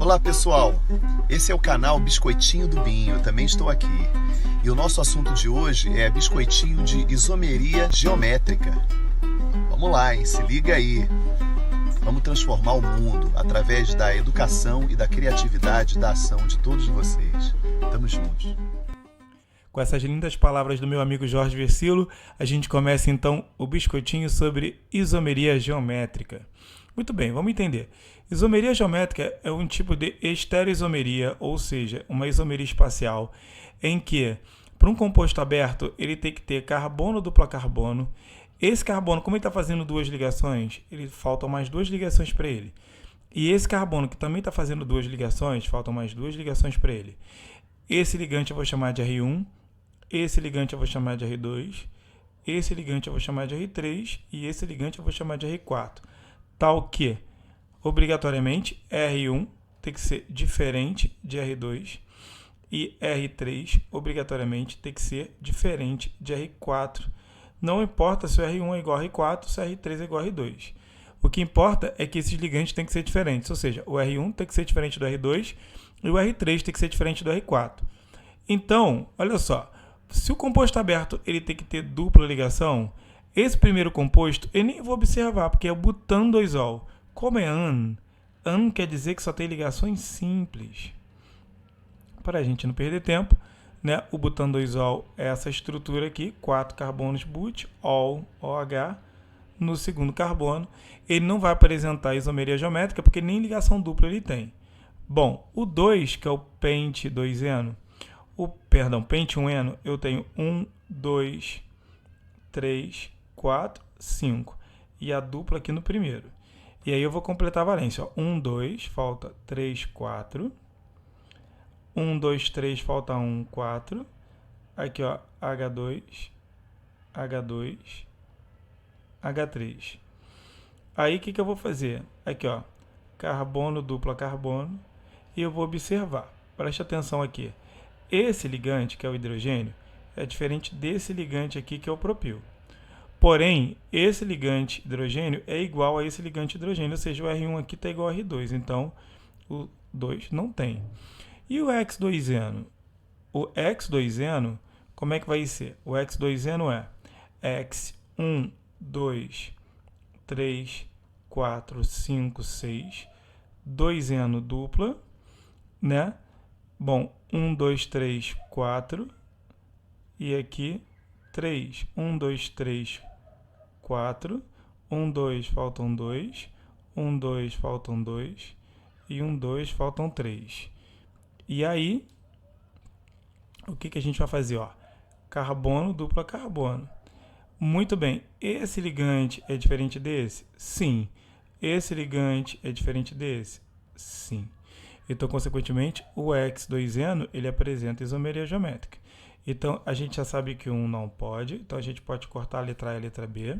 Olá pessoal, esse é o canal Biscoitinho do Binho, eu também estou aqui. E o nosso assunto de hoje é biscoitinho de isomeria geométrica. Vamos lá, hein? Se liga aí. Vamos transformar o mundo através da educação e da criatividade da ação de todos vocês. Tamo juntos. Com essas lindas palavras do meu amigo Jorge Versilo, a gente começa então o biscoitinho sobre isomeria geométrica. Muito bem, vamos entender. Isomeria geométrica é um tipo de estereoisomeria, ou seja, uma isomeria espacial, em que, para um composto aberto, ele tem que ter carbono dupla carbono. Esse carbono, como ele está fazendo duas ligações, faltam mais duas ligações para ele. E esse carbono, que também está fazendo duas ligações, faltam mais duas ligações para ele. Esse ligante eu vou chamar de R1, esse ligante eu vou chamar de R2, esse ligante eu vou chamar de R3 e esse ligante eu vou chamar de R4. Tal que, obrigatoriamente, R1 tem que ser diferente de R2 e R3, obrigatoriamente, tem que ser diferente de R4. Não importa se o R1 é igual a R4 ou se o R3 é igual a R2. O que importa é que esses ligantes têm que ser diferentes, ou seja, o R1 tem que ser diferente do R2 e o R3 tem que ser diferente do R4. Então, olha só, se o composto aberto ele tem que ter dupla ligação, esse primeiro composto eu nem vou observar, porque é o butandoisol. Como é AN quer dizer que só tem ligações simples. Para a gente não perder tempo, né? O butandoisol é essa estrutura aqui, 4 carbonos but, OH, no segundo carbono. Ele não vai apresentar isomeria geométrica, porque nem ligação dupla ele tem. Bom, o 2, que é o pente 2-eno, pente 1-eno, eu tenho 1, 2, 3, 4, 5. E a dupla aqui no primeiro. E aí eu vou completar a valência. Ó. 1, 2, falta 3, 4. 1, 2, 3, falta 1, 4. Aqui, ó, H2, H2, H3. Aí, o que eu vou fazer? Aqui, ó, carbono, dupla carbono. E eu vou observar. Preste atenção aqui. Esse ligante, que é o hidrogênio, é diferente desse ligante aqui, que é o propil. Porém, esse ligante hidrogênio é igual a esse ligante hidrogênio, ou seja, o R1 aqui está igual a R2, então o 2 não tem. E o X2-eno? O X2-eno, como é que vai ser? O X2-eno é X1, 2, 3, 4, 5, 6, 2-eno dupla, né? Bom, 1, 2, 3, 4, e aqui 3, 1, 2, 3, 4, 1, 2, faltam 2, 1, 2, faltam 2, e 1, 2, faltam 3. E aí, o que a gente vai fazer? Ó? Carbono, dupla carbono. Muito bem, esse ligante é diferente desse? Sim. Esse ligante é diferente desse? Sim. Então, consequentemente, o X2-eno ele apresenta isomeria geométrica. Então, a gente já sabe que um não pode, então a gente pode cortar a letra A e a letra B.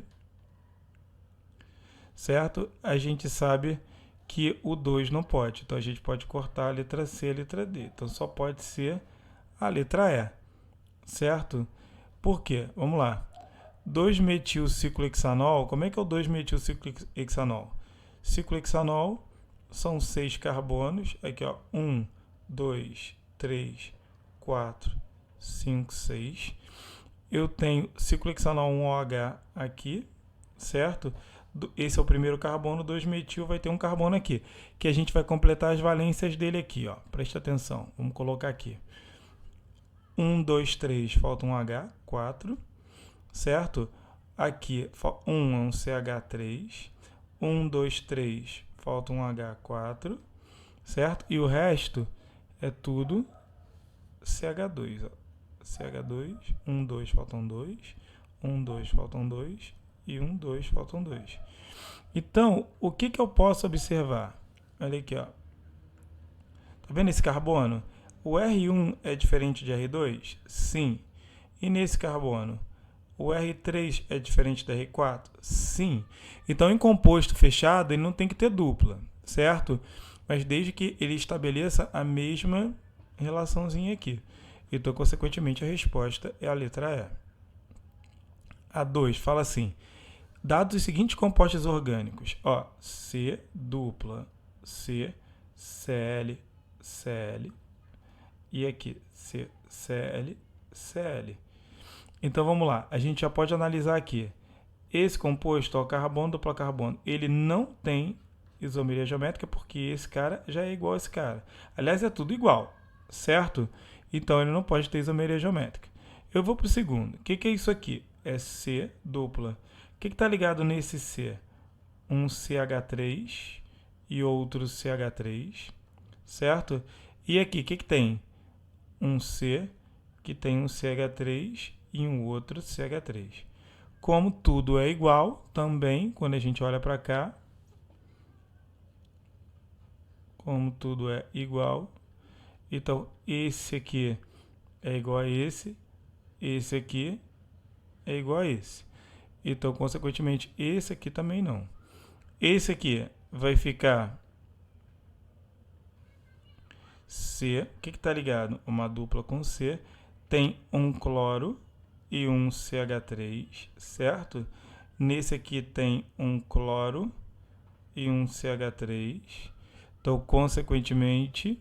Certo? A gente sabe que o 2 não pode, então a gente pode cortar a letra C e a letra D. Então, só pode ser a letra E. Certo? Por quê? Vamos lá. 2-metilciclohexanol, como é que é o 2-metilciclohexanol? Ciclohexanol são 6 carbonos, aqui ó, 1, 2, 3, 4, 5, 6. Eu tenho ciclohexanol 1OH aqui, certo? Esse é o primeiro carbono, 2-metil vai ter um carbono aqui, que a gente vai completar as valências dele aqui, ó. Presta atenção, vamos colocar aqui. 1, 2, 3, falta um H, 4, certo? Aqui, 1 é um CH3, 1, 2, 3, falta um H4, certo? E o resto é tudo CH2, ó. CH2, 1, 2, faltam 2, 1, 2, faltam 2 e 1, 2, faltam 2. Então, o que eu posso observar? Olha aqui, ó. Tá vendo esse carbono? O R1 é diferente de R2? Sim. E nesse carbono? O R3 é diferente da R4? Sim. Então, em composto fechado, ele não tem que ter dupla, certo? Mas desde que ele estabeleça a mesma relaçãozinha aqui. Então, consequentemente, a resposta é a letra E. A 2 fala assim, dados os seguintes compostos orgânicos, ó, C dupla, C Cl, Cl. E aqui, C, Cl, Cl. Então vamos lá, a gente já pode analisar aqui. Esse composto, ó, carbono, dupla carbono, ele não tem isomeria geométrica porque esse cara já é igual a esse cara. Aliás, é tudo igual, certo? Então ele não pode ter isomeria geométrica. Eu vou para o segundo. O que é isso aqui? É C dupla. O que está ligado nesse C? Um CH3 e outro CH3, certo? E aqui, o que tem? Um C que tem um CH3 e um outro CH3. Como tudo é igual, também, quando a gente olha para cá, como tudo é igual, então esse aqui é igual a esse aqui é igual a esse. Então, consequentemente, esse aqui também não. Esse aqui vai ficar C. O que está ligado? Uma dupla com C. Tem um cloro e um CH3, certo? Nesse aqui tem um cloro e um CH3. Então, consequentemente,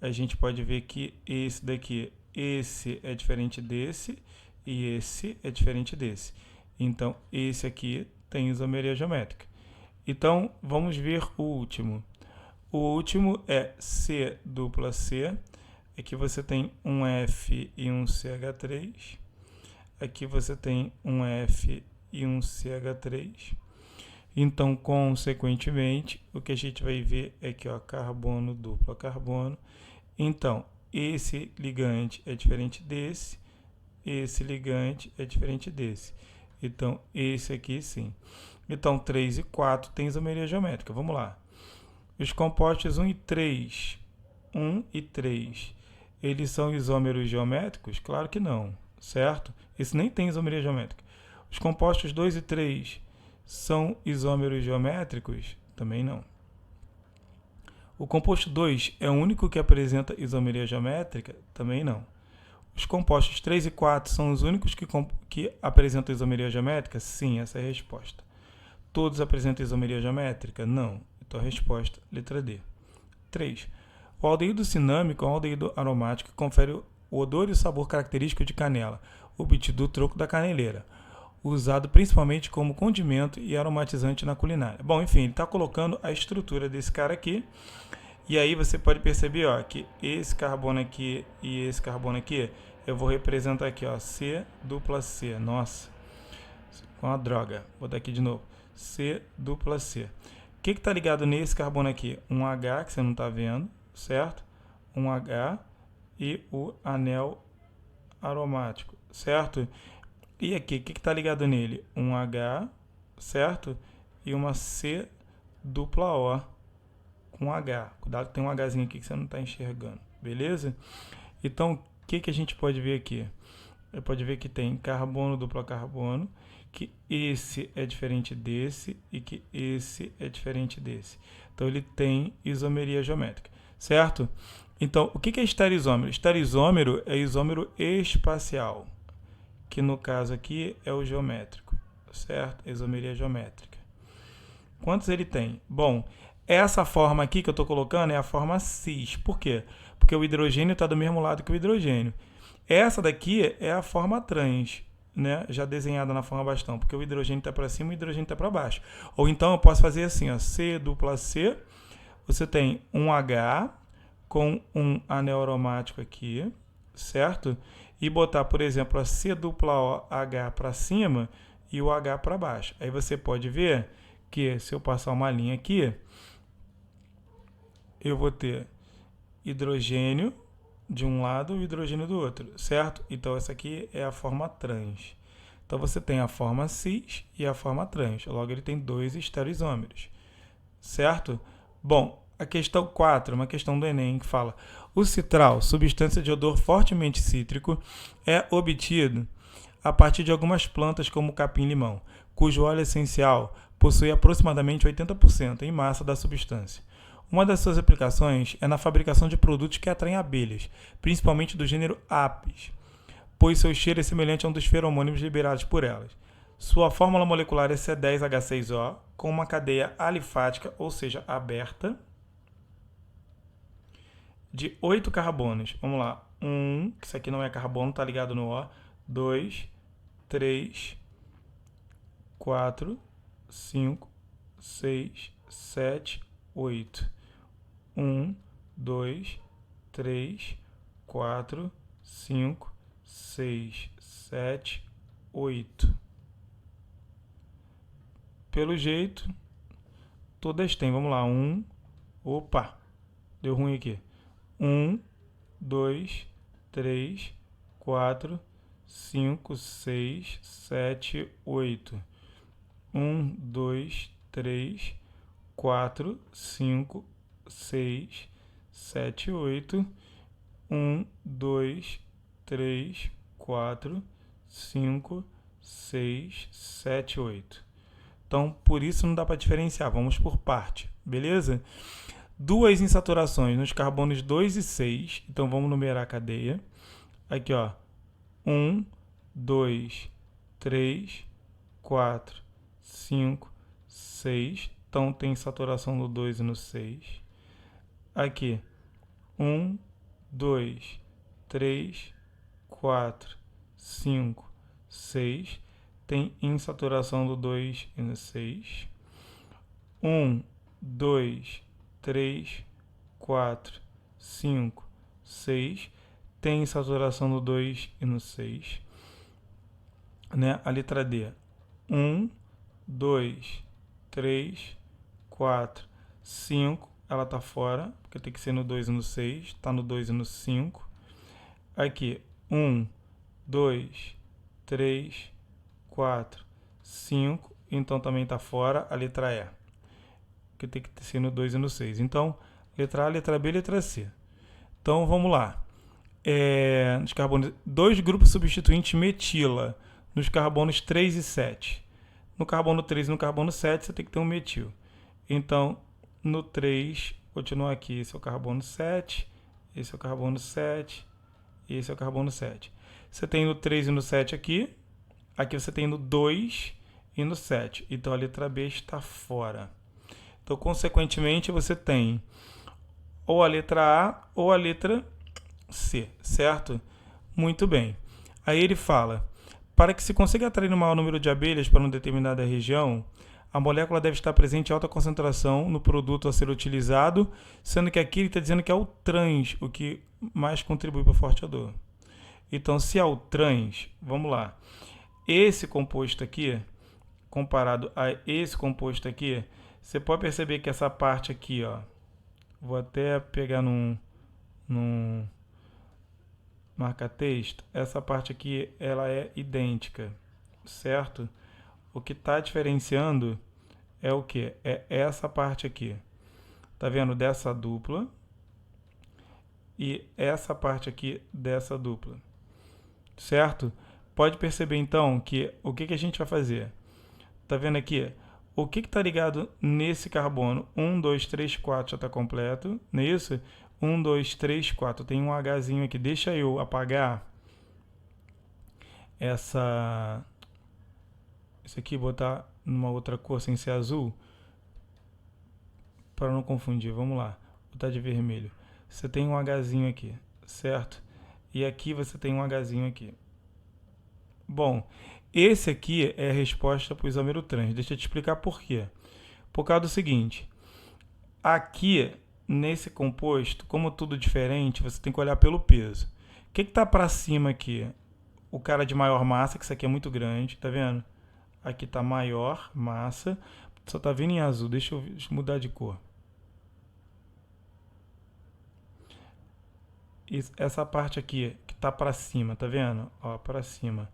a gente pode ver que esse daqui, esse é diferente desse e esse é diferente desse. Então, esse aqui tem isomeria geométrica. Então, vamos ver o último. O último é C dupla C. Aqui você tem um F e um CH3. Aqui você tem um F e um CH3. Então, consequentemente, o que a gente vai ver é que, ó, carbono, dupla carbono. Então, esse ligante é diferente desse. Esse ligante é diferente desse. Então, esse aqui sim. Então, 3 e 4 tem isomeria geométrica. Vamos lá. Os compostos 1 e 3. 1 e 3. Eles são isômeros geométricos? Claro que não, certo? Esse nem tem isomeria geométrica. Os compostos 2 e 3 são isômeros geométricos? Também não. O composto 2 é o único que apresenta isomeria geométrica? Também não. Os compostos 3 e 4 são os únicos que apresentam isomeria geométrica? Sim, essa é a resposta. Todos apresentam isomeria geométrica? Não. Então a resposta, letra D. 3. O aldeído cinâmico é um aldeído aromático que confere o odor e o sabor característico de canela, obtido do troco da caneleira, usado principalmente como condimento e aromatizante na culinária. Bom, enfim, ele está colocando a estrutura desse cara aqui. E aí você pode perceber, ó, que esse carbono aqui e esse carbono aqui, eu vou representar aqui, ó, C dupla C. Nossa, com a droga. Vou dar aqui de novo. C dupla C. O que está ligado nesse carbono aqui? Um H, que você não está vendo, certo? Um H e o anel aromático, certo? E aqui, o que está ligado nele? Um H, certo? E uma C dupla O com H. Cuidado que tem um Hzinho aqui que você não está enxergando, beleza? Então, o que a gente pode ver aqui? Pode ver que tem carbono, dupla carbono, que esse é diferente desse e que esse é diferente desse. Então, ele tem isomeria geométrica, certo? Então, o que é estereisômero? Estereisômero é isômero espacial, que no caso aqui é o geométrico, certo? Isomeria geométrica. Quantos ele tem? Bom, essa forma aqui que eu estou colocando é a forma cis. Por quê? Porque o hidrogênio está do mesmo lado que o hidrogênio. Essa daqui é a forma trans, né? Já desenhada na forma bastão, porque o hidrogênio está para cima e o hidrogênio está para baixo. Ou então eu posso fazer assim, ó, C dupla C, você tem um H com um anel aromático aqui, certo? E botar, por exemplo, a C dupla O H para cima e o H para baixo. Aí você pode ver que se eu passar uma linha aqui, eu vou ter hidrogênio de um lado e hidrogênio do outro, certo? Então, essa aqui é a forma trans. Então, você tem a forma cis e a forma trans. Logo, ele tem dois estereoisômeros, certo? Bom, a questão 4, uma questão do Enem, que fala: o citral, substância de odor fortemente cítrico, é obtido a partir de algumas plantas como o capim-limão, cujo óleo essencial possui aproximadamente 80% em massa da substância. Uma das suas aplicações é na fabricação de produtos que atraem abelhas, principalmente do gênero Apis, pois seu cheiro é semelhante a um dos feromônios liberados por elas. Sua fórmula molecular é C10H6O, com uma cadeia alifática, ou seja, aberta, de 8 carbonos. Vamos lá. 1, que isso aqui não é carbono, está ligado no O. 2, 3, 4, 5, 6, 7, 8. 1, 2, 3, 4, 5, 6, 7, 8. Pelo jeito, todas têm. Vamos lá. 1. Opa! Deu ruim aqui. 1, 2, 3, 4, 5, 6, 7, 8. 1, 2, 3, 4, 5, 6, 7, 8. 1, 2, 3, 4, 5, 6, 7, 8. Então, por isso não dá para diferenciar. Vamos por parte, beleza? Duas insaturações nos carbonos 2 e 6. Então, vamos numerar a cadeia. Aqui, ó. 1, 2, 3, 4, 5, 6. Então, tem saturação no 2 e no 6. Aqui. 1, 2, 3, 4, 5, 6. Tem insaturação do 2 e no 6. 1, 2, 3, 4, 5, 6. Tem insaturação no 2 e no 6. Né? A letra D. 1, 2, 3, 4, 5. Ela está fora, porque tem que ser no 2 e no 6. Está no 2 e no 5. Aqui. 1, 2, 3, 4, 5. Então também está fora a letra E, que tem que ser no 2 e no 6. Então, letra A, letra B, letra C. Então, vamos lá. Nos carbonos, 2 grupos substituintes metila nos carbonos 3 e 7. No carbono 3 e no carbono 7, você tem que ter um metil. Então, no 3, continua aqui. Esse é o carbono 7, esse é o carbono 7, e esse é o carbono 7. Você tem no 3 e no 7 aqui. Aqui você tem no 2 e no 7. Então, a letra B está fora. Então, consequentemente, você tem ou a letra A ou a letra C, certo? Muito bem. Aí ele fala, para que se consiga atrair um maior número de abelhas para uma determinada região, a molécula deve estar presente em alta concentração no produto a ser utilizado, sendo que aqui ele está dizendo que é o trans, o que mais contribui para o forte odor. Então, se é o trans, vamos lá. Esse composto aqui, comparado a esse composto aqui, você pode perceber que essa parte aqui, ó, vou até pegar num marca-texto, essa parte aqui ela é idêntica, certo? O que está diferenciando é o que? É essa parte aqui. Tá vendo? Dessa dupla e essa parte aqui dessa dupla, certo? Pode perceber então que o que a gente vai fazer? Tá vendo aqui? O que está ligado nesse carbono? 1, 2, 3, 4 já está completo, não é isso? 1, 2, 3, 4. Tem um Hzinho aqui. Deixa eu apagar isso aqui, botar numa outra cor sem ser azul, para não confundir. Vamos lá, botar de vermelho. Você tem um Hzinho aqui, certo? E aqui você tem um Hzinho aqui. Bom, esse aqui é a resposta para o isômero trans. Deixa eu te explicar por quê. Por causa do seguinte, aqui nesse composto, como tudo diferente, você tem que olhar pelo peso. O que está para cima aqui? O cara de maior massa, que isso aqui é muito grande, tá vendo? Aqui está maior massa, só está vindo em azul. Deixa eu mudar de cor. Essa parte aqui que está para cima, tá vendo? Ó, para cima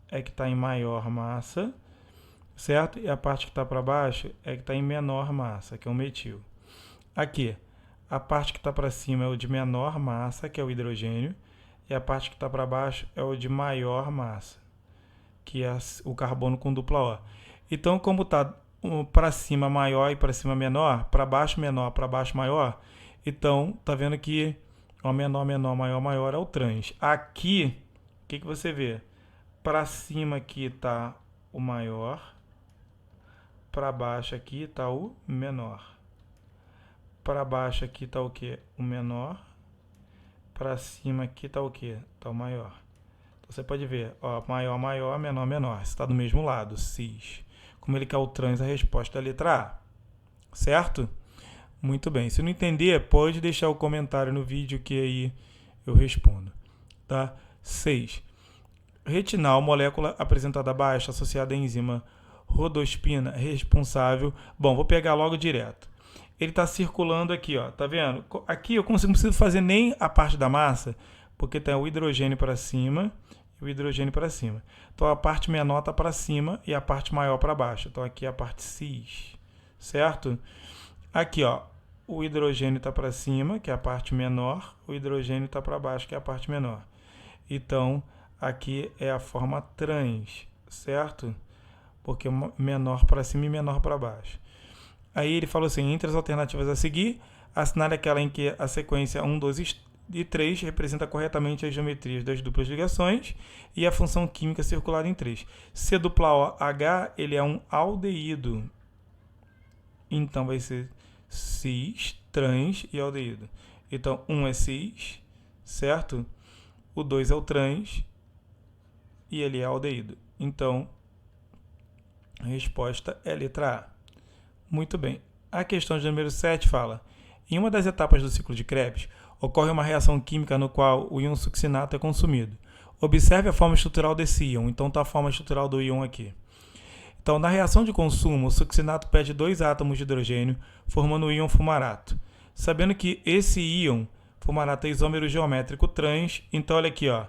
é que está em maior massa, certo? E a parte que está para baixo é que está em menor massa, que é o metil. Aqui, a parte que está para cima é o de menor massa, que é o hidrogênio, e a parte que está para baixo é o de maior massa, que é o carbono com dupla O. Então, como está para cima maior e para cima menor, para baixo menor, para baixo maior, então, tá vendo que o menor, menor, maior, maior é o trans. Aqui, o que você vê? Para cima aqui está o maior, para baixo aqui está o menor. Para baixo aqui está o quê? O menor. Para cima aqui está o quê? Está o maior. Então você pode ver, ó, maior, maior, menor, menor. Está do mesmo lado, cis. Como ele quer o trans, a resposta é a letra A. Certo? Muito bem. Se não entender, pode deixar o comentário no vídeo que aí eu respondo. Tá? 6. Retinal, molécula apresentada abaixo, associada à enzima rodospina, responsável. Bom, vou pegar logo direto. Ele está circulando aqui, ó, tá vendo? Aqui eu não preciso fazer nem a parte da massa, porque tem o hidrogênio para cima e o hidrogênio para cima. Então a parte menor está para cima e a parte maior para baixo. Então aqui é a parte cis, certo? Aqui, ó, o hidrogênio está para cima, que é a parte menor, o hidrogênio está para baixo, que é a parte menor. Então aqui é a forma trans, certo? Porque menor para cima e menor para baixo. Aí ele falou assim, entre as alternativas a seguir, assinale aquela em que a sequência 1, 2 e 3 representa corretamente as geometrias das duplas ligações e a função química circular em 3. C dupla O H, ele é um aldeído. Então vai ser cis, trans e aldeído. Então 1 é cis, certo? O 2 é o trans e ele é aldeído. Então a resposta é a letra A. Muito bem. A questão de número 7 fala: em uma das etapas do ciclo de Krebs, ocorre uma reação química no qual o íon succinato é consumido. Observe a forma estrutural desse íon. Então está a forma estrutural do íon aqui. Então, na reação de consumo, o succinato perde 2 átomos de hidrogênio, formando o íon fumarato. Sabendo que esse íon fumarato é isômero geométrico trans, então olha aqui, ó.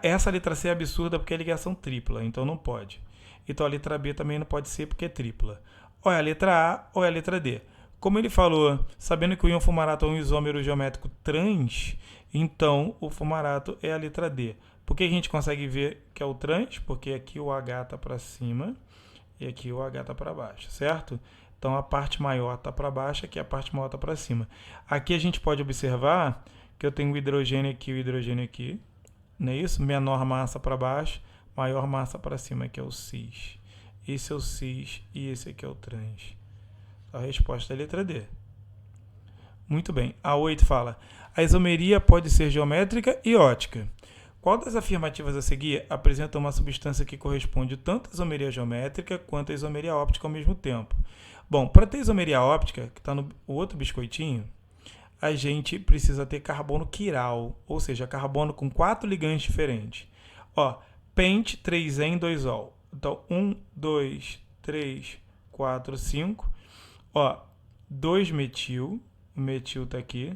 Essa letra C é absurda porque é ligação tripla, então não pode. Então a letra B também não pode ser porque é tripla. Ou é a letra A ou é a letra D. Como ele falou, sabendo que o íon fumarato é um isômero geométrico trans, então o fumarato é a letra D. Por que a gente consegue ver que é o trans? Porque aqui o H está para cima e aqui o H está para baixo, certo? Então a parte maior está para baixo, aqui a parte maior está para cima. Aqui a gente pode observar que eu tenho o hidrogênio aqui e o hidrogênio aqui. Não é isso? Menor massa para baixo, maior massa para cima, que é o cis. Esse é o cis e esse aqui é o trans. A resposta é a letra D. Muito bem. A 8 fala: a isomeria pode ser geométrica e óptica. Qual das afirmativas a seguir apresenta uma substância que corresponde tanto à isomeria geométrica quanto à isomeria óptica ao mesmo tempo? Bom, para ter isomeria óptica, que está no outro biscoitinho, a gente precisa ter carbono quiral, ou seja, carbono com 4 ligantes diferentes. Ó, pente 3En 2ol. Então, 1, 2, 3, 4, 5. Ó, 2-metil, o metil está aqui.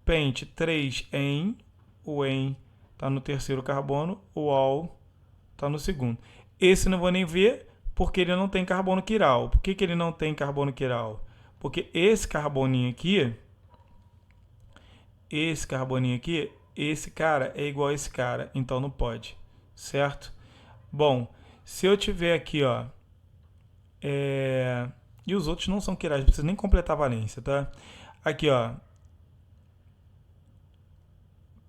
Pente 3En, o En está no terceiro carbono, o ol está no segundo. Esse não vou nem ver, porque ele não tem carbono quiral. Por que ele não tem carbono quiral? Porque esse carboninho aqui, esse cara é igual a esse cara, então não pode, certo? Bom, se eu tiver aqui, ó, e os outros não são quirais, não precisa nem completar a valência, tá? Aqui, ó,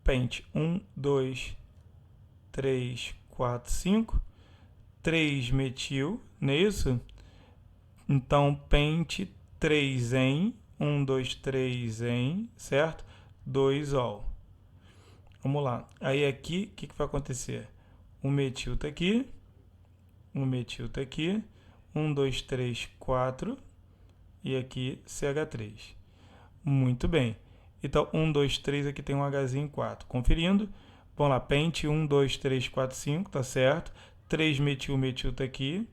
pente 1, 2, 3, 4, 5, 3-metil, não é isso? Então, pente 3En, 1, 2, 3En, certo? 2ol. Vamos lá. Aí aqui, o que vai acontecer? O metil está aqui. O metil está aqui. 1, 2, 3, 4. E aqui CH3. Muito bem. Então, 1, 2, 3, aqui tem um Hzinho 4. Conferindo. Vamos lá. Pente 1, 2, 3, 4, 5. Tá certo. 3-metil, metil está aqui.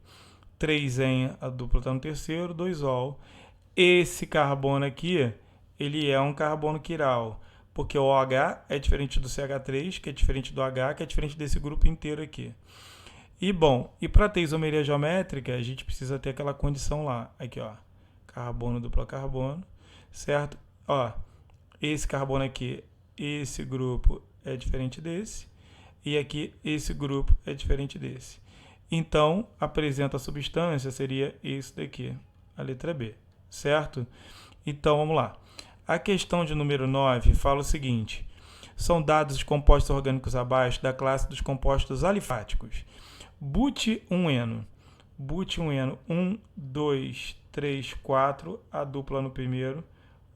3En, a dupla está no terceiro. 2ol. Esse carbono aqui, ele é um carbono quiral. Porque o OH é diferente do CH3, que é diferente do H, que é diferente desse grupo inteiro aqui. E bom, e para ter isomeria geométrica, a gente precisa ter aquela condição lá. Aqui, ó, carbono, dupla carbono, certo? Ó, esse carbono aqui, esse grupo é diferente desse. E aqui, esse grupo é diferente desse. Então, apresenta a substância, seria isso daqui, a letra B, certo? Então, vamos lá. A questão de número 9 fala o seguinte: são dados os compostos orgânicos abaixo da classe dos compostos alifáticos. But1-eno. Bote um eno. 1, 2, 3, 4. A dupla no primeiro.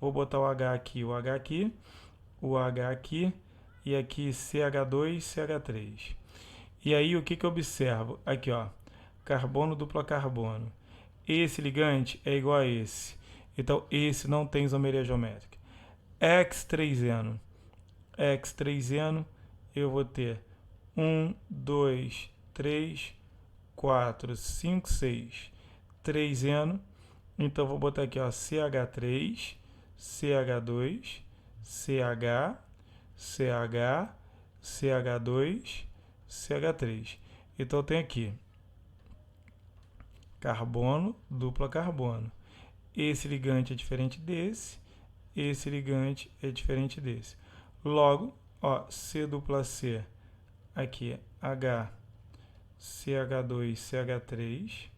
Vou botar o H aqui, o H aqui, o H aqui. E aqui CH2, CH3. E aí o que eu observo? Aqui, ó, carbono, dupla carbono. Esse ligante é igual a esse. Então, esse não tem isomeria geométrica. X3eno. X3eno, eu vou ter 1, 2, 3, 4, 5, 6. 3eno. Então, vou botar aqui, ó, CH3, CH2, CH, CH, CH2, CH3. Então, eu tenho aqui carbono, dupla carbono. Esse ligante é diferente desse, esse ligante é diferente desse. Logo, ó, C dupla C, aqui H, CH2, CH3,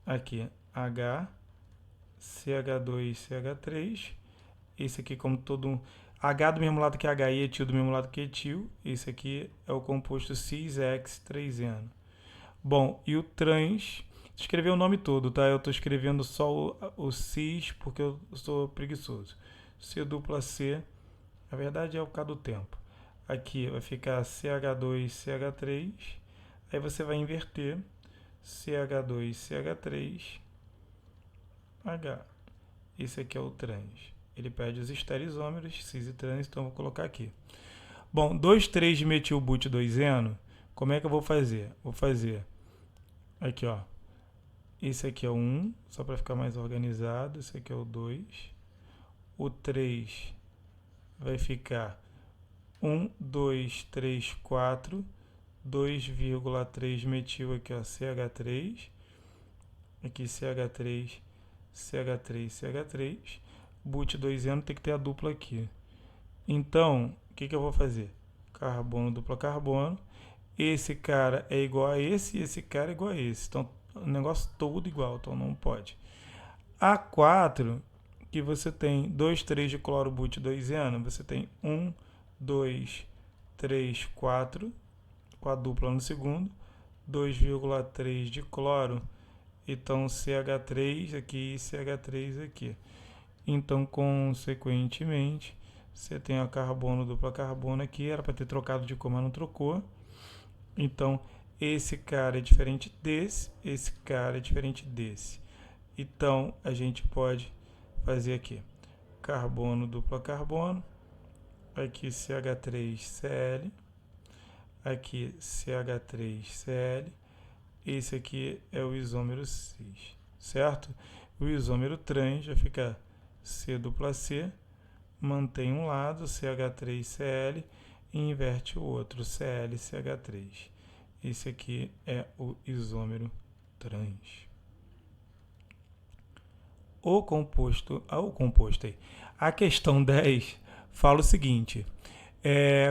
aqui H, CH2, CH3, esse aqui como todo H do mesmo lado que H e etil do mesmo lado que etil, esse aqui é o composto cis-X3eno. Bom, e o trans, escrever o nome todo, tá? Eu estou escrevendo só o cis porque eu sou preguiçoso. C dupla C, na verdade é o K do tempo. Aqui vai ficar CH2, CH3, aí você vai inverter CH2, CH3, H. Esse aqui é o trans. Ele perde os estereoisômeros, cis e trans, então eu vou colocar aqui. Bom, 2,3 de metilbut 2-eno, como é que eu vou fazer? Vou fazer aqui, ó. Esse aqui é o 1, só para ficar mais organizado. Esse aqui é o 2. O 3 vai ficar 1, 2, 3, 4. 2,3 metil aqui, ó, CH3. Aqui CH3, CH3, CH3. But 2-eno tem que ter a dupla aqui. Então, o que eu vou fazer? Carbono, dupla carbono. Esse cara é igual a esse e esse cara é igual a esse. Então, o negócio todo igual, então não pode. A4, que você tem 2, 3 de cloro but 2-eno, você tem 1, 2, 3, 4, com a dupla no segundo, 2,3 de cloro, então CH3 aqui e CH3 aqui. Então, consequentemente, você tem a carbono, dupla carbono aqui, era para ter trocado de cor, mas não trocou. Então, esse cara é diferente desse, esse cara é diferente desse. Então, a gente pode fazer aqui carbono, dupla carbono, aqui CH3Cl, aqui CH3Cl, esse aqui é o isômero cis, certo? O isômero trans vai ficar C dupla C, mantém um lado, CH3Cl, e inverte o outro, ClCH3. Esse aqui é o isômero trans. O composto aí. A questão 10 fala o seguinte: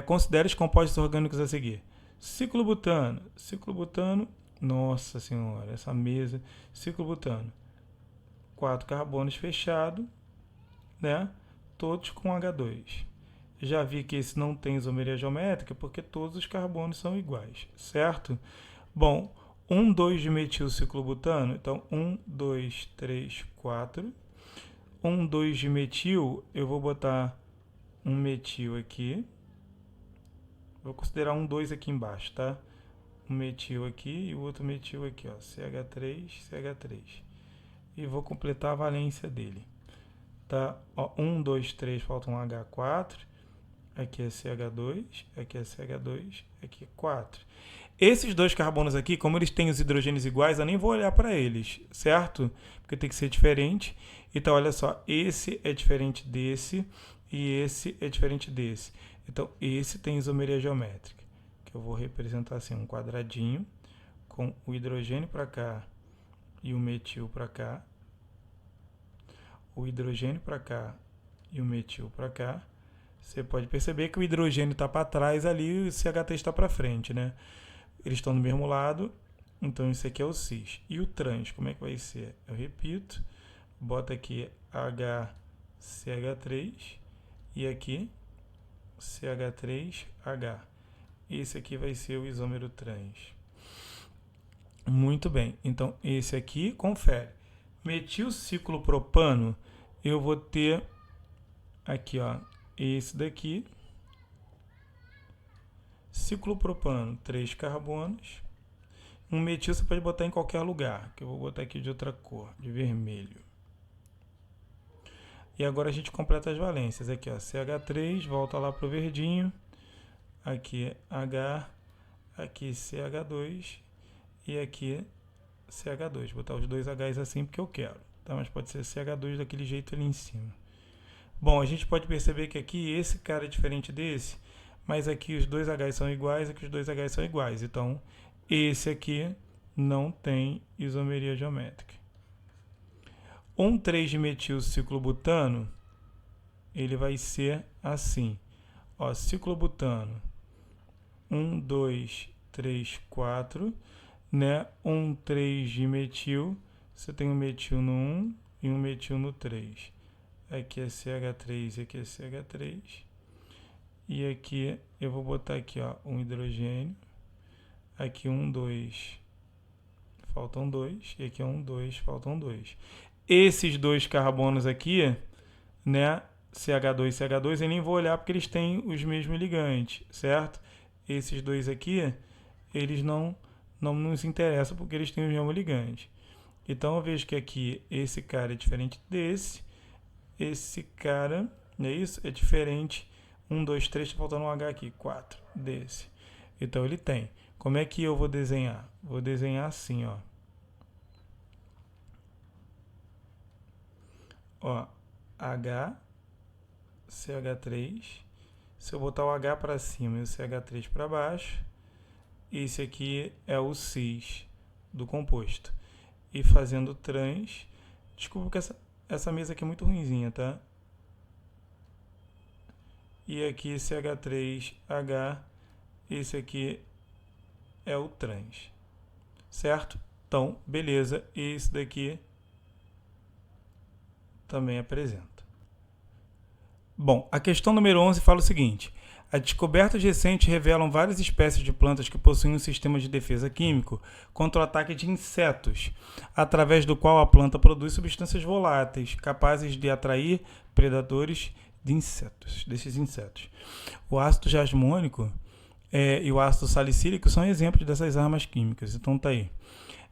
considere os compostos orgânicos a seguir. Ciclobutano, nossa senhora, essa mesa, ciclobutano, 4 carbonos fechado, né? Todos com H2. Já vi que esse não tem isomeria geométrica porque todos os carbonos são iguais, certo? Bom, 1, 2 de metilciclobutano, então 1, 2, 3, 4. 1, 2 de metil, eu vou botar um metil aqui. Vou considerar um 2 aqui embaixo, tá? Um metil aqui e o outro metil aqui, ó, CH3, CH3. E vou completar a valência dele, tá? Ó, 1, 2, 3, falta um H4. Aqui é CH2, aqui é CH2, aqui é 4. Esses dois carbonos aqui, como eles têm os hidrogênios iguais, eu nem vou olhar para eles, certo? Porque tem que ser diferente. Então, olha só, esse é diferente desse e esse é diferente desse. Então, esse tem isomeria geométrica, que eu vou representar assim, um quadradinho com o hidrogênio para cá e o metil para cá. O hidrogênio para cá e o metil para cá. Você pode perceber que o hidrogênio está para trás ali e o CH3 está para frente, né? Eles estão do mesmo lado, então isso aqui é o cis. E o trans, como é que vai ser? Eu repito, bota aqui HCH3 e aqui CH3H. Esse aqui vai ser o isômero trans. Muito bem. Então, esse aqui, confere. Metilciclopropano, eu vou ter aqui, ó, esse daqui. Ciclopropano, 3 carbonos. Um metil você pode botar em qualquer lugar, que eu vou botar aqui de outra cor, de vermelho. E agora a gente completa as valências. Aqui, ó, CH3, volta lá pro verdinho. Aqui H, aqui CH2 e aqui CH2. Vou botar os dois Hs assim porque eu quero, tá? Mas pode ser CH2 daquele jeito ali em cima. Bom, a gente pode perceber que aqui esse cara é diferente desse, mas aqui os dois Hs são iguais, aqui os dois Hs são iguais. Então, esse aqui não tem isomeria geométrica. 1,3-metilciclobutano, ele vai ser assim. Ó, ciclobutano, 1, 2, 3, 4, né? 1,3-metil, você tem um metil no 1 e um metil no 3. Aqui é CH3 e aqui é CH3. E aqui eu vou botar aqui, ó, um hidrogênio. Aqui 1, 2, faltam 2. E aqui é 1, 2, faltam 2. Esses dois carbonos aqui, né, CH2 e CH2, eu nem vou olhar porque eles têm os mesmos ligantes, certo? Esses dois aqui, eles não nos interessam porque eles têm os mesmos ligantes. Então eu vejo que aqui esse cara é diferente desse. Esse cara, não é isso? É diferente. 1, 2, 3, está faltando um H aqui, 4 desse. Então ele tem. Como é que eu vou desenhar? Vou desenhar assim, ó. Ó, H, CH3. Se eu botar o H para cima e o CH3 para baixo, esse aqui é o cis do composto. E fazendo trans, desculpa que essa mesa aqui é muito ruinzinha, tá? E aqui CH3H, esse aqui é o trans, certo? Então, beleza, esse daqui também apresenta. Bom, a questão número 11 fala o seguinte: as descobertas recentes revelam várias espécies de plantas que possuem um sistema de defesa químico contra o ataque de insetos, através do qual a planta produz substâncias voláteis capazes de atrair predadores desses insetos. O ácido jasmônico e o ácido salicílico são exemplos dessas armas químicas. Então tá aí.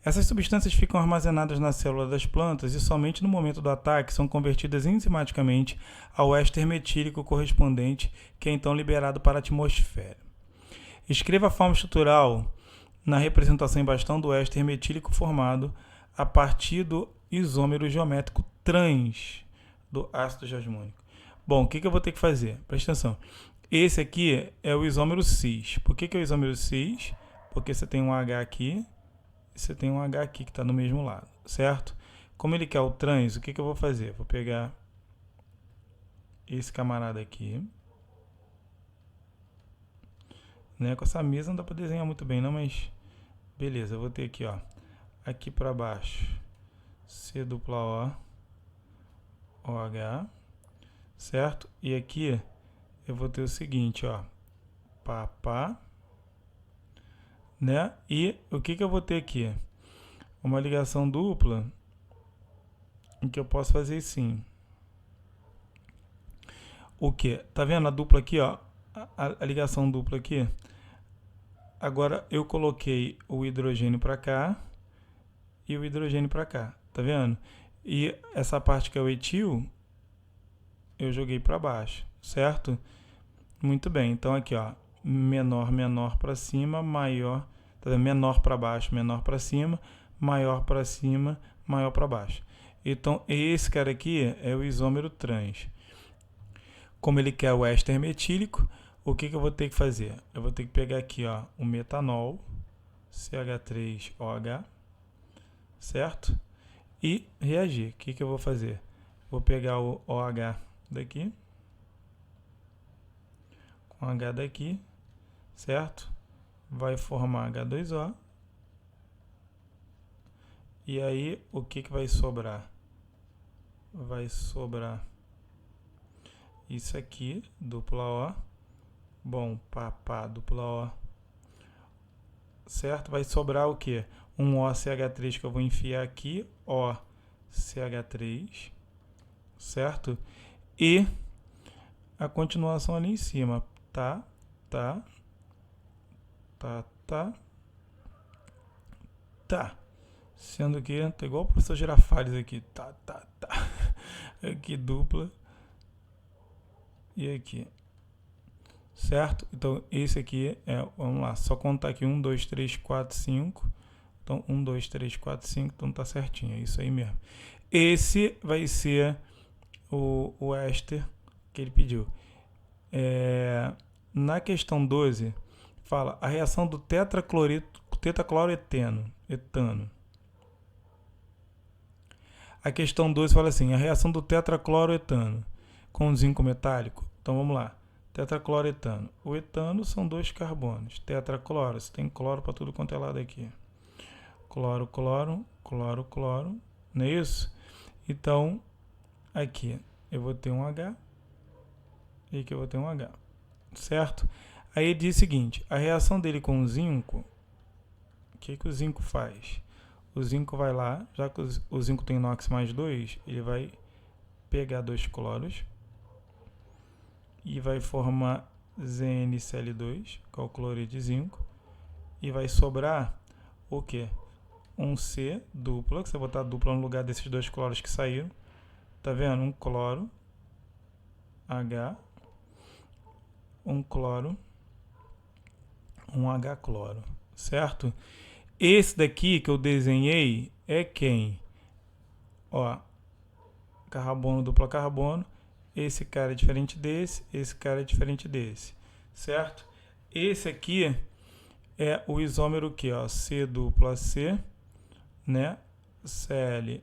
Essas substâncias ficam armazenadas na célula das plantas e somente no momento do ataque são convertidas enzimaticamente ao éster metílico correspondente, que é então liberado para a atmosfera. Escreva a forma estrutural na representação em bastão do éster metílico formado a partir do isômero geométrico trans do ácido jasmônico. Bom, o que eu vou ter que fazer? Presta atenção. Esse aqui é o isômero cis. Por que é o isômero cis? Porque você tem um H aqui. Você tem um H aqui que está no mesmo lado, certo? Como ele quer o trans, o que eu vou fazer? Vou pegar esse camarada aqui. Né? Com essa mesa não dá para desenhar muito bem, não, mas beleza. Eu vou ter aqui, ó, aqui para baixo, C dupla O, OH, certo? E aqui eu vou ter o seguinte, ó, pá, né? E o que eu vou ter aqui? Uma ligação dupla em que eu posso fazer sim. O que? Tá vendo a dupla aqui, ó? A ligação dupla aqui. Agora eu coloquei o hidrogênio para cá e o hidrogênio para cá. Tá vendo? E essa parte que é o etil, eu joguei para baixo, certo? Muito bem. Então aqui, ó, menor para cima, maior, tá vendo? Menor para baixo, menor para cima, maior para cima, maior para baixo. Então esse cara aqui é o isômero trans. Como ele quer o éster metílico, o que eu vou ter que fazer? Eu vou ter que pegar aqui, ó, o metanol, CH3OH, certo? E reagir. O que eu vou fazer? Vou pegar o OH daqui, com H daqui, certo? Vai formar H2O. E aí, o que vai sobrar? Vai sobrar isso aqui, dupla O. Bom, pá, dupla O. certo? Vai sobrar o quê? Um OCH3 que eu vou enfiar aqui, OCH3, certo? E a continuação ali em cima, tá, tá, tá, tá, tá. Sendo que, tá igual o professor Girafales aqui, tá, tá, tá. Aqui dupla e aqui, certo? Então esse aqui vamos lá, só contar aqui 1, 2, 3, 4, 5. Então 1, 2, 3, 4, 5, então tá certinho, é isso aí mesmo. Esse vai ser o éster que ele pediu. Na questão 12, fala a reação do tetracloretano, etano. A questão 12 fala assim, a reação do tetracloroetano com zinco metálico. Então vamos lá. Tetracloretano. O etano são 2 carbonos. Tetracloro, você tem cloro para tudo quanto é lado aqui. Cloro, cloro, cloro, cloro. Não é isso? Então, aqui eu vou ter um H e aqui eu vou ter um H. Certo? Aí ele diz o seguinte, a reação dele com o zinco, o que o zinco faz? O zinco vai lá, já que o zinco tem NOx mais 2, ele vai pegar 2 cloros e vai formar ZnCl2, que é o cloreto de zinco, e vai sobrar o quê? Um C dupla, que você vai botar dupla no lugar desses 2 cloros que saíram. Tá vendo? Um cloro, H, um cloro, um H cloro, certo? Esse daqui que eu desenhei é quem? Ó, carbono, dupla carbono. Esse cara é diferente desse, esse cara é diferente desse, certo? Esse aqui é o isômero que, ó, C dupla C, né? ClH,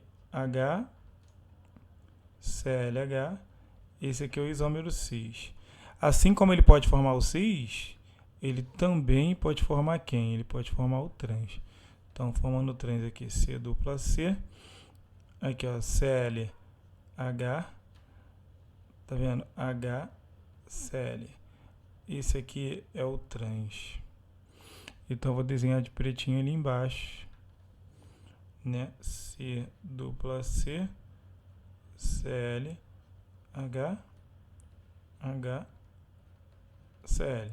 ClH. Esse aqui é o isômero cis. Assim como ele pode formar o cis, ele também pode formar quem? Ele pode formar o trans. Então, formando o trans aqui, C dupla C. Aqui, ó, ClH. Tá vendo? HCl. Esse aqui é o trans. Então, eu vou desenhar de pretinho ali embaixo. Né? C dupla C. Cl. H. HCl.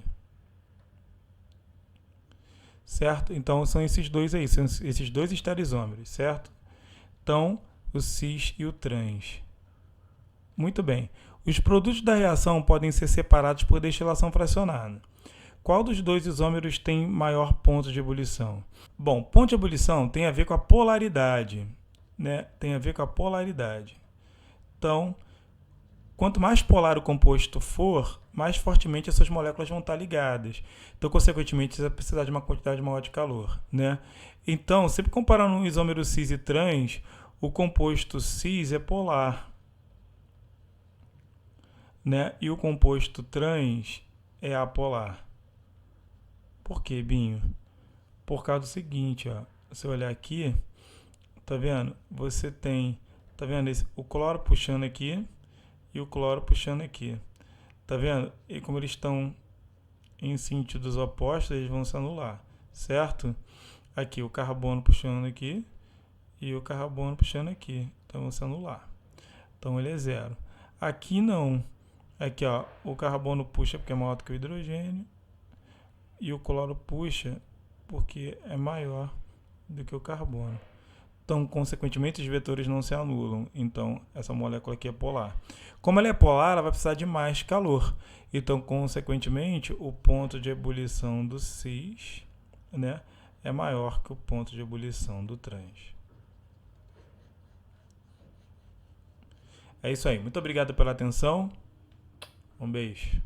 Certo? Então, são esses dois aí. São esses dois estereoisômeros, certo? Então, o cis e o trans. Muito bem. Os produtos da reação podem ser separados por destilação fracionada. Qual dos dois isômeros tem maior ponto de ebulição? Bom, ponto de ebulição tem a ver com a polaridade, né? Tem a ver com a polaridade. Então, quanto mais polar o composto for, mais fortemente essas moléculas vão estar ligadas. Então, consequentemente, você vai precisar de uma quantidade maior de calor, né? Então, sempre comparando um isômero cis e trans, o composto cis é polar, né? E o composto trans é apolar. Por quê, Binho? Por causa do seguinte, ó. Se eu olhar aqui, tá vendo? Você tem, tá vendo o cloro puxando aqui e o cloro puxando aqui. Tá vendo? E como eles estão em sentidos opostos, eles vão se anular, certo? Aqui o carbono puxando aqui e o carbono puxando aqui. Então vão se anular. Então ele é zero. Aqui não. Aqui, ó, o carbono puxa porque é maior do que o hidrogênio e o cloro puxa porque é maior do que o carbono. Então, consequentemente, os vetores não se anulam. Então, essa molécula aqui é polar. Como ela é polar, ela vai precisar de mais calor. Então, consequentemente, o ponto de ebulição do cis, né, é maior que o ponto de ebulição do trans. É isso aí. Muito obrigado pela atenção. Um beijo.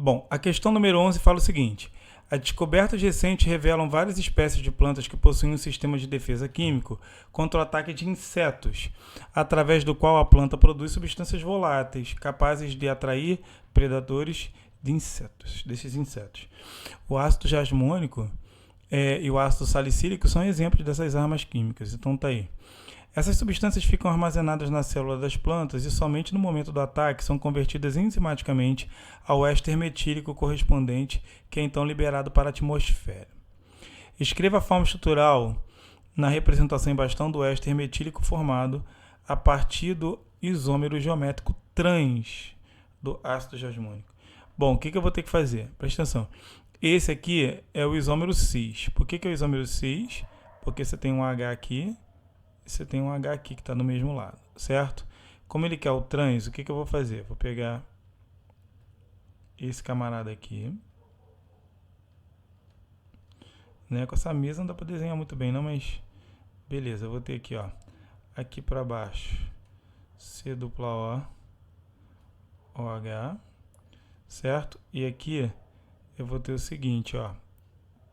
Bom, a questão número 11 fala o seguinte: as descobertas recentes revelam várias espécies de plantas que possuem um sistema de defesa químico contra o ataque de insetos, através do qual a planta produz substâncias voláteis capazes de atrair predadores desses insetos. O ácido jasmônico e o ácido salicílico são exemplos dessas armas químicas. Então tá aí. Essas substâncias ficam armazenadas na célula das plantas e somente no momento do ataque são convertidas enzimaticamente ao éster metílico correspondente, que é então liberado para a atmosfera. Escreva a forma estrutural na representação em bastão do éster metílico formado a partir do isômero geométrico trans do ácido jasmônico. Bom, o que eu vou ter que fazer? Presta atenção. Esse aqui é o isômero cis. Por que é o isômero cis? Porque você tem um H aqui, você tem um H aqui que está no mesmo lado, certo? Como ele quer o trans, o que eu vou fazer? Vou pegar esse camarada aqui. Né? Com essa mesa não dá para desenhar muito bem não, mas beleza, eu vou ter aqui, ó, aqui para baixo, C dupla O, OH, certo? E aqui eu vou ter o seguinte, ó,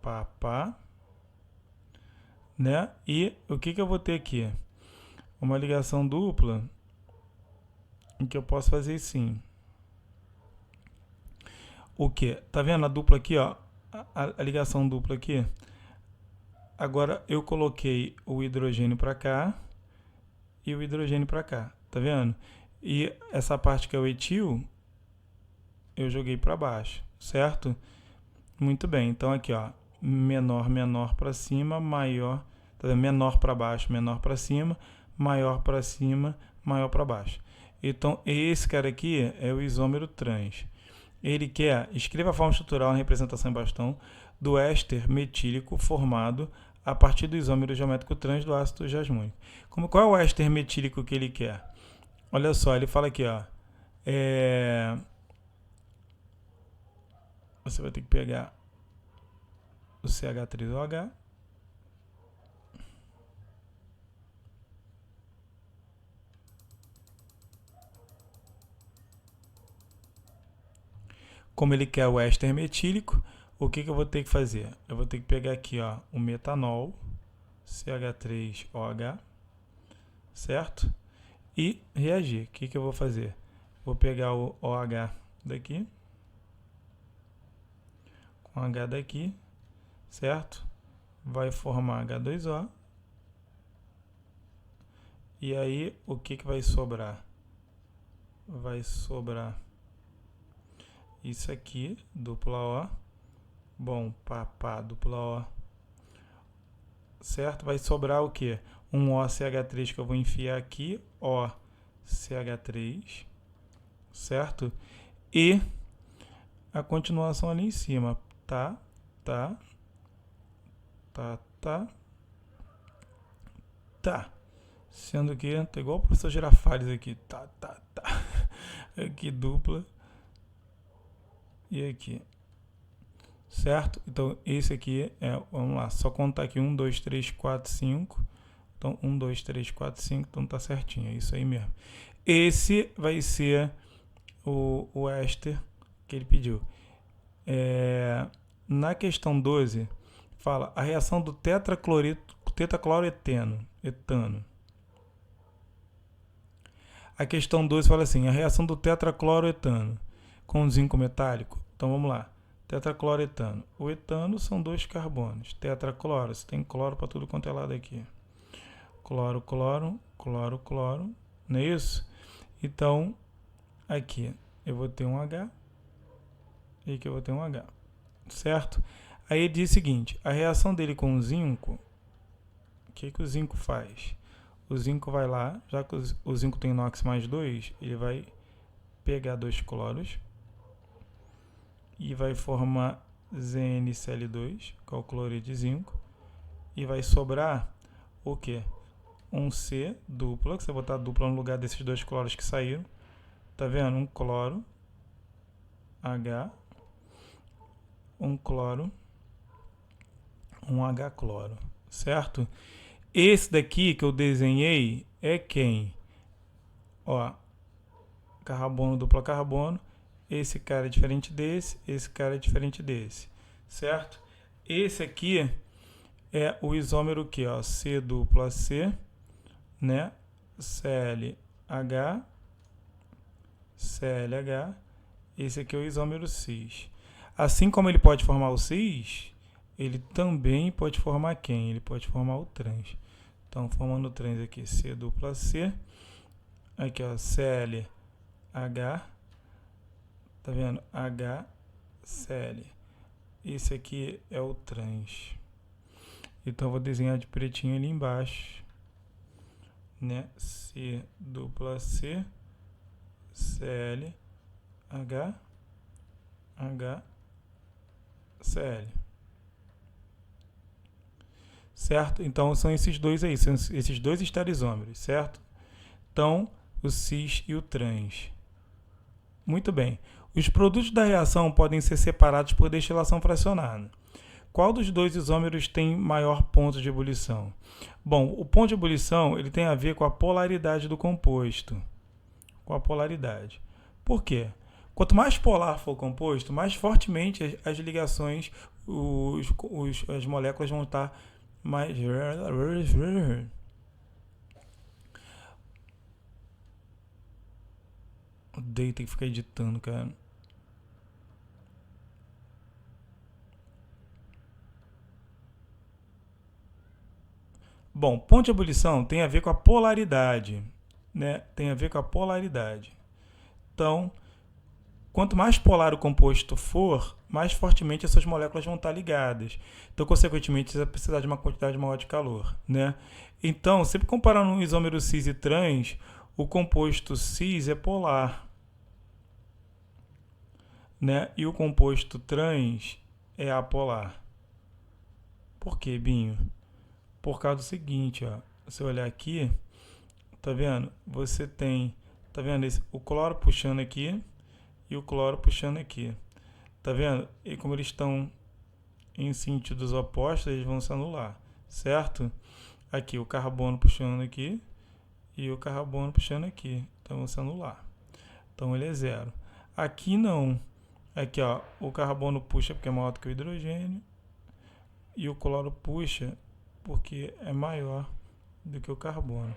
pá, né? E o que eu vou ter aqui? Uma ligação dupla em que eu posso fazer sim. O que? Tá vendo a dupla aqui, ó? A ligação dupla aqui. Agora eu coloquei o hidrogênio para cá e o hidrogênio para cá, tá vendo? E essa parte que é o etil eu joguei para baixo, certo? Muito bem. Então aqui, ó, menor para cima, maior, tá vendo? Menor para baixo, menor para cima, maior para cima, maior para baixo. Então esse cara aqui é o isômero trans. Ele quer, escreva a forma estrutural na representação em bastão do éster metílico formado a partir do isômero geométrico trans do ácido jasmônico. Qual é o éster metílico que ele quer? Olha só, ele fala aqui, ó, você vai ter que pegar o CH3OH, como ele quer o éster metílico, o que eu vou ter que fazer? Eu vou ter que pegar aqui, ó, o metanol, CH3OH, certo? E reagir. O que eu vou fazer? Vou pegar o OH daqui, com H daqui, certo? Vai formar H2O. E aí, o que vai sobrar? Vai sobrar isso aqui, dupla O. Bom, pá, dupla O. Certo? Vai sobrar o quê? Um OCH3 que eu vou enfiar aqui, OCH3, certo? E a continuação ali em cima, tá. Sendo que tá igual o professor Girafales aqui, tá. Aqui dupla. E aqui, certo? Então esse aqui vamos lá, só contar aqui 1, 2, 3, 4, 5. Então 1, 2, 3, 4, 5, então tá certinho, é isso aí mesmo. Esse vai ser o éster que ele pediu. Na questão 12, fala a reação do tetracloretano, etano. A questão 12 fala assim, a reação do tetracloretano com zinco metálico. Então vamos lá. Tetracloretano. O etano são 2 carbonos. Tetracloro. Você tem cloro para tudo quanto é lado aqui. Cloro. Não é isso? Então, aqui eu vou ter um H. E aqui eu vou ter um H. Certo? Aí ele diz o seguinte. A reação dele com o zinco. O que o zinco faz? O zinco vai lá. Já que o zinco tem NOx mais 2, ele vai pegar 2 cloros. E vai formar ZnCl2, que é o cloreto de zinco. E vai sobrar o quê? Um C dupla, que você vai botar dupla no lugar desses 2 cloros que saíram. Tá vendo? Um cloro, H, um cloro, um H cloro, certo? Esse daqui que eu desenhei é quem? Ó, carbono, dupla carbono. esse cara é diferente desse, esse cara é diferente desse, certo? Esse aqui é o isômero que, ó, C dupla C, né? ClH, ClH. Esse aqui é o isômero cis. Assim como ele pode formar o cis, ele também pode formar quem? Ele pode formar o trans. Então, formando o trans aqui, C dupla C. Aqui, ó, ClH. Tá vendo? HCl. Esse aqui é o trans. Então, eu vou desenhar de pretinho ali embaixo, né? C dupla C, Cl, H, HCl. Certo? Então, são esses dois aí, são esses dois estereoisômeros, certo? Então, o cis e o trans. Muito bem. Os produtos da reação podem ser separados por destilação fracionada. Qual dos dois isômeros tem maior ponto de ebulição? Bom, o ponto de ebulição ele tem a ver com a polaridade do composto. Com a polaridade. Por quê? Quanto mais polar for o composto, mais fortemente as ligações, as moléculas vão estar mais... Odeio ter que ficar editando, cara. Bom, ponto de ebulição tem a ver com a polaridade, né? Tem a ver com a polaridade. Então, quanto mais polar o composto for, mais fortemente essas moléculas vão estar ligadas. Então, consequentemente, você vai precisar de uma quantidade maior de calor, né? Então, sempre comparando um isômero cis e trans, o composto cis é polar, né? E o composto trans é apolar. Por quê, Binho? Por causa do seguinte, ó, você olhar aqui, tá vendo? Você tem, tá vendo o cloro puxando aqui e o cloro puxando aqui. Tá vendo? E como eles estão em sentidos opostos, eles vão se anular, certo? Aqui o carbono puxando aqui e o carbono puxando aqui, então vão se anular. Então ele é zero. Aqui não. Aqui, ó, o carbono puxa porque é maior do que o hidrogênio e o cloro puxa porque é maior do que o carbono.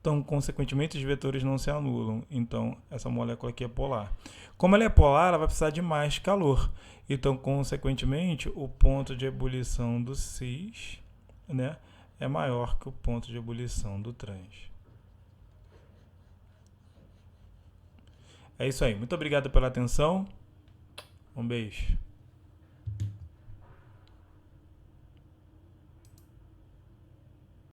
Então, consequentemente, os vetores não se anulam. Então, essa molécula aqui é polar. Como ela é polar, ela vai precisar de mais calor. Então, consequentemente, o ponto de ebulição do cis, né, é maior que o ponto de ebulição do trans. É isso aí. Muito obrigado pela atenção. Um beijo.